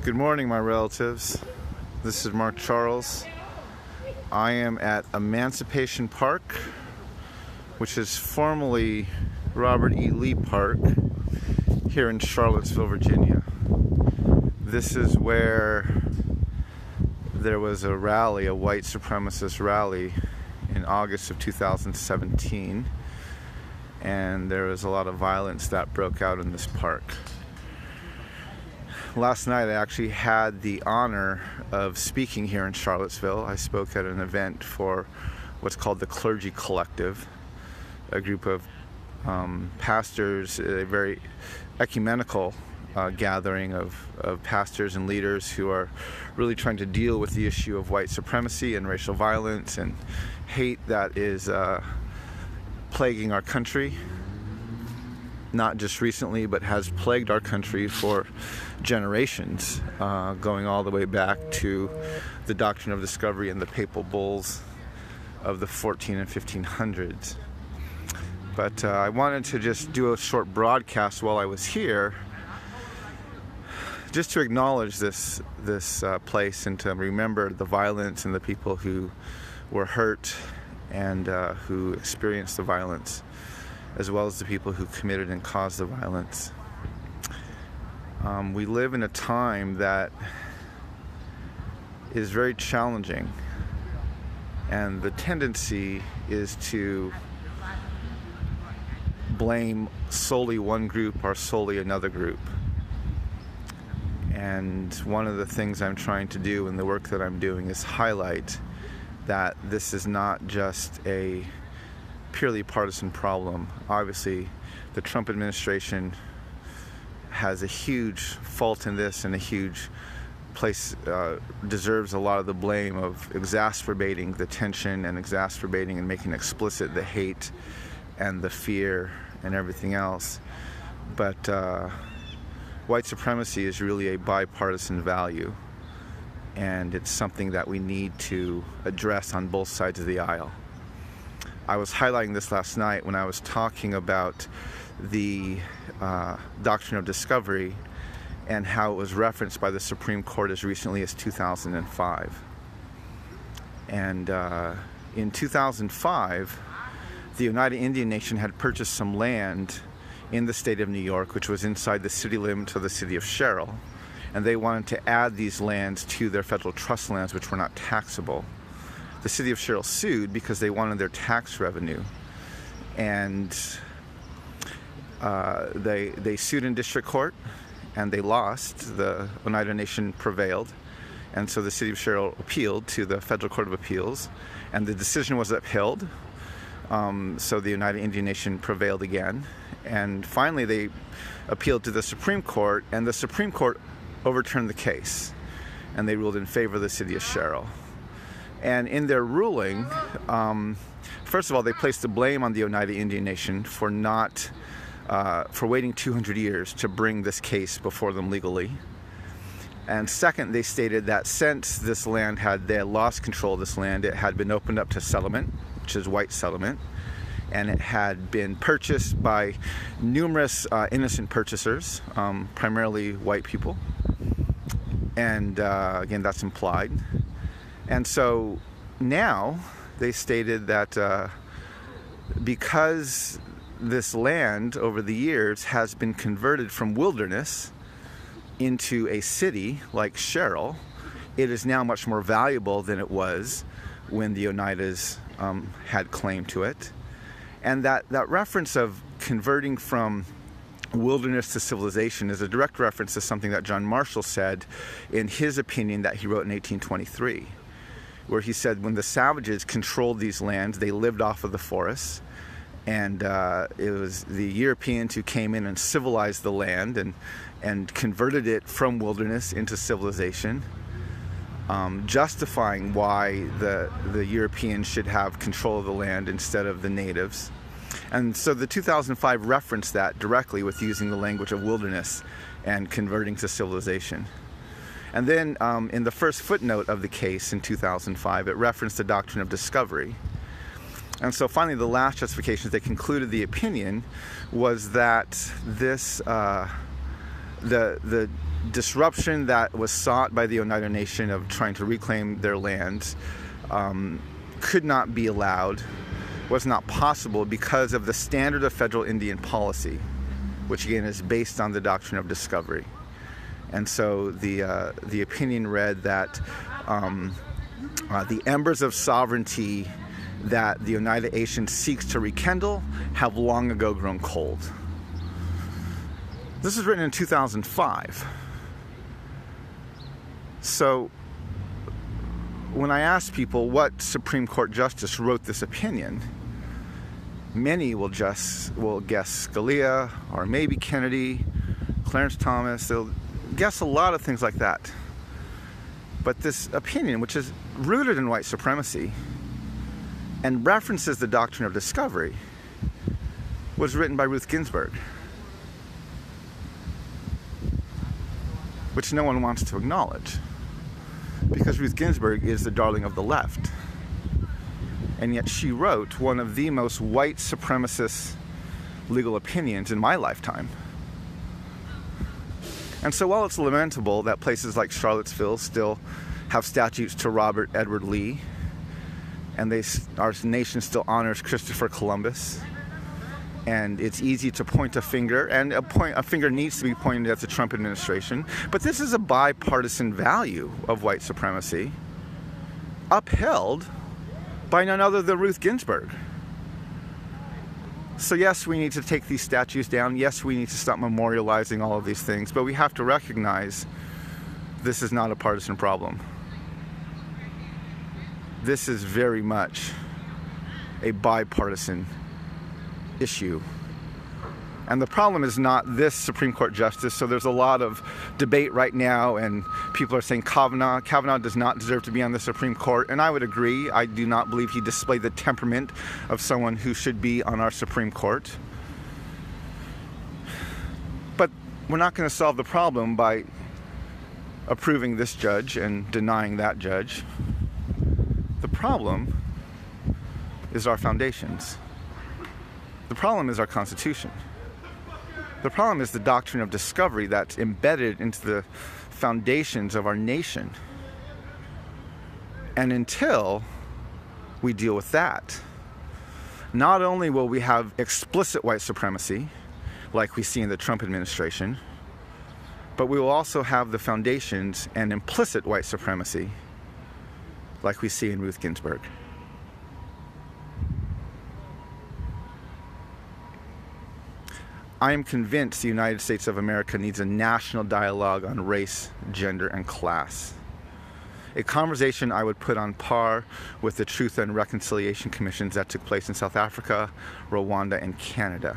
Good morning, my relatives. This is Mark Charles. I am at Emancipation Park, which is formerly Robert E. Lee Park, here in Charlottesville, Virginia. This is where there was a rally, a white supremacist rally, in August of 2017, and there was a lot of violence that broke out in this park. Last night I actually had the honor of speaking here in Charlottesville. I spoke at an event for what's called the Clergy Collective, a group of pastors, a very ecumenical gathering of pastors and leaders who are really trying to deal with the issue of white supremacy and racial violence and hate that is plaguing our country, not just recently, but has plagued our country for generations, going all the way back to the doctrine of discovery and the papal bulls of the 14 and 1500s. But I wanted to just do a short broadcast while I was here, just to acknowledge this place and to remember the violence and the people who were hurt and who experienced the violence, as well as the people who committed and caused the violence. We live in a time that is very challenging, and the tendency is to blame solely one group or solely another group. And one of the things I'm trying to do in the work that I'm doing is highlight that this is not just a purely partisan problem. Obviously, the Trump administration has a huge fault in this, and a huge place deserves a lot of the blame of exacerbating the tension and exacerbating and making explicit the hate and the fear and everything else. But white supremacy is really a bipartisan value, and it's something that we need to address on both sides of the aisle. I was highlighting this last night when I was talking about the doctrine of discovery and how it was referenced by the Supreme Court as recently as 2005. And in 2005, the Oneida Indian Nation had purchased some land in the state of New York, which was inside the city limits of the city of Sherrill, and they wanted to add these lands to their federal trust lands, which were not taxable. The city of Sherrill sued because they wanted their tax revenue, and they sued in district court, and they lost. The Oneida Nation prevailed, and so the city of Sherrill appealed to the Federal Court of Appeals, and the decision was upheld. So the Oneida Indian Nation prevailed again, and finally they appealed to the Supreme Court, and the Supreme Court overturned the case, and they ruled in favor of the city of Sherrill. And in their ruling, first of all, they placed the blame on the Oneida Indian Nation for waiting 200 years to bring this case before them legally. And second, they stated that since they had lost control of this land, it had been opened up to settlement, which is white settlement, and it had been purchased by numerous innocent purchasers, primarily white people. And again, that's implied. And so now they stated that because this land over the years has been converted from wilderness into a city like Sherrill, it is now much more valuable than it was when the Oneidas had claim to it. And that reference of converting from wilderness to civilization is a direct reference to something that John Marshall said in his opinion that he wrote in 1823, where he said when the savages controlled these lands, they lived off of the forests, and it was the Europeans who came in and civilized the land and converted it from wilderness into civilization, justifying why the Europeans should have control of the land instead of the natives. And so the 2005 referenced that directly with using the language of wilderness and converting to civilization. And then in the first footnote of the case in 2005, it referenced the doctrine of discovery. And so finally, the last justification they concluded the opinion was that this the disruption that was sought by the Oneida Nation of trying to reclaim their lands could not be allowed, was not possible because of the standard of federal Indian policy, which again is based on the doctrine of discovery. And so the opinion read that the embers of sovereignty that the Oneida Nation seeks to rekindle have long ago grown cold. This was written in 2005. So when I ask people what Supreme Court justice wrote this opinion, many will guess Scalia or maybe Kennedy, Clarence Thomas. They'll guess a lot of things like that. But this opinion, which is rooted in white supremacy and references the doctrine of discovery, was written by Ruth Ginsburg, which no one wants to acknowledge, because Ruth Ginsburg is the darling of the left. And yet she wrote one of the most white supremacist legal opinions in my lifetime. And so while it's lamentable that places like Charlottesville still have statues to Robert Edward Lee, and our nation still honors Christopher Columbus, and it's easy to point a finger, and a finger needs to be pointed at the Trump administration, but this is a bipartisan value of white supremacy, upheld by none other than Ruth Ginsburg. So yes, we need to take these statues down. Yes, we need to stop memorializing all of these things, but we have to recognize this is not a partisan problem. This is very much a bipartisan issue. And the problem is not this Supreme Court justice. So there's a lot of debate right now, and people are saying Kavanaugh does not deserve to be on the Supreme Court. And I would agree. I do not believe he displayed the temperament of someone who should be on our Supreme Court. But we're not going to solve the problem by approving this judge and denying that judge. The problem is our foundations. The problem is our Constitution. The problem is the doctrine of discovery that's embedded into the foundations of our nation. And until we deal with that, not only will we have explicit white supremacy, like we see in the Trump administration, but we will also have the foundations and implicit white supremacy, like we see in Ruth Ginsburg. I am convinced the United States of America needs a national dialogue on race, gender, and class. A conversation I would put on par with the Truth and Reconciliation Commissions that took place in South Africa, Rwanda, and Canada.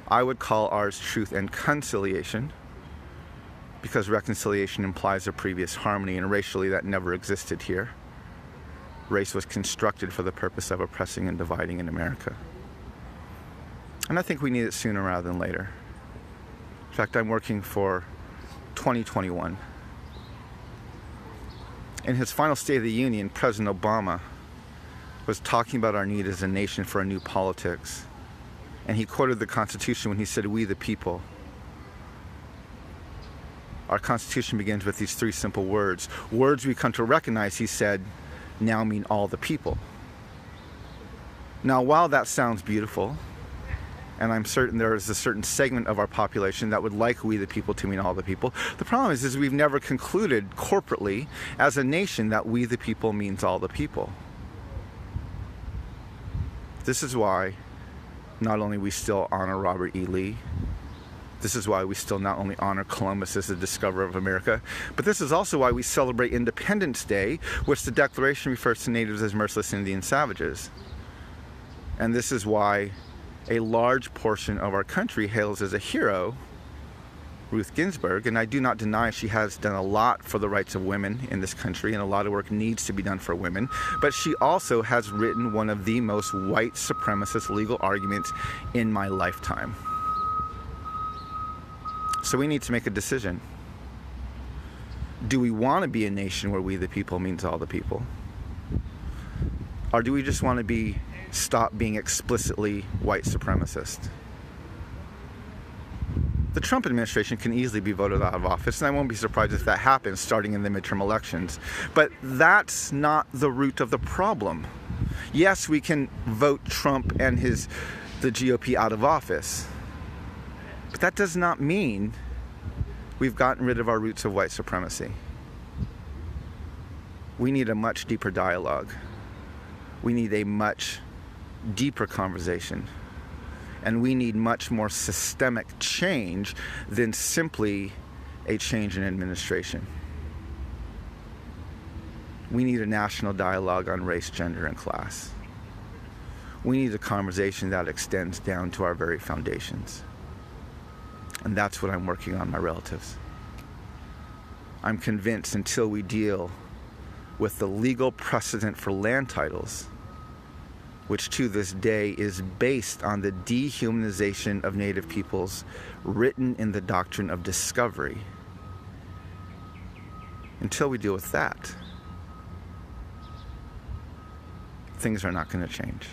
I would call ours Truth and Conciliation, because reconciliation implies a previous harmony, and racially that never existed here. Race was constructed for the purpose of oppressing and dividing in America. And I think we need it sooner rather than later. In fact, I'm working for 2021. In his final State of the Union, President Obama was talking about our need as a nation for a new politics. And he quoted the Constitution when he said, "We the people." Our Constitution begins with these three simple words. Words we come to recognize, he said, now mean all the people. Now, while that sounds beautiful, and I'm certain there is a certain segment of our population that would like we the people to mean all the people, the problem is we've never concluded corporately as a nation that we the people means all the people. This is why not only we still honor Robert E. Lee, this is why we still not only honor Columbus as the discoverer of America, but this is also why we celebrate Independence Day, which the Declaration refers to natives as merciless Indian savages. And this is why a large portion of our country hails as a hero Ruth Ginsburg, and I do not deny she has done a lot for the rights of women in this country, and a lot of work needs to be done for women, but she also has written one of the most white supremacist legal arguments in my lifetime. So we need to make a decision. Do we want to be a nation where we the people means all the people? Or do we just want to stop being explicitly white supremacist? The Trump administration can easily be voted out of office, and I won't be surprised if that happens starting in the midterm elections. But that's not the root of the problem. Yes, we can vote Trump and the GOP out of office, but that does not mean we've gotten rid of our roots of white supremacy. We need a much deeper dialogue. We need a much deeper conversation. And we need much more systemic change than simply a change in administration. We need a national dialogue on race, gender, and class. We need a conversation that extends down to our very foundations. And that's what I'm working on, my relatives. I'm convinced until we deal with the legal precedent for land titles, which to this day is based on the dehumanization of Native peoples written in the doctrine of discovery. Until we deal with that, things are not going to change.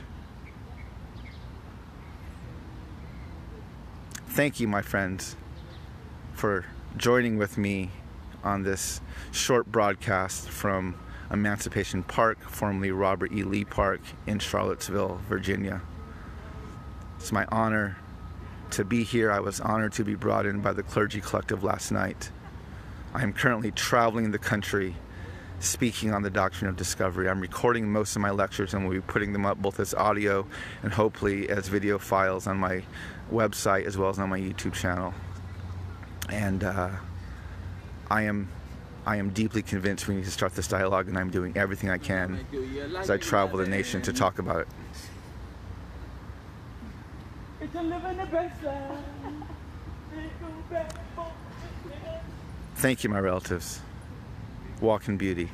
Thank you, my friends, for joining with me on this short broadcast from Emancipation Park, formerly Robert E. Lee Park in Charlottesville, Virginia. It's my honor to be here. I was honored to be brought in by the Clergy Collective last night. I am currently traveling the country speaking on the doctrine of discovery. I'm recording most of my lectures and will be putting them up both as audio and hopefully as video files on my website as well as on my YouTube channel. And I am deeply convinced we need to start this dialogue, and I'm doing everything I can as I travel the nation to talk about it. Thank you, my relatives. Walk in beauty.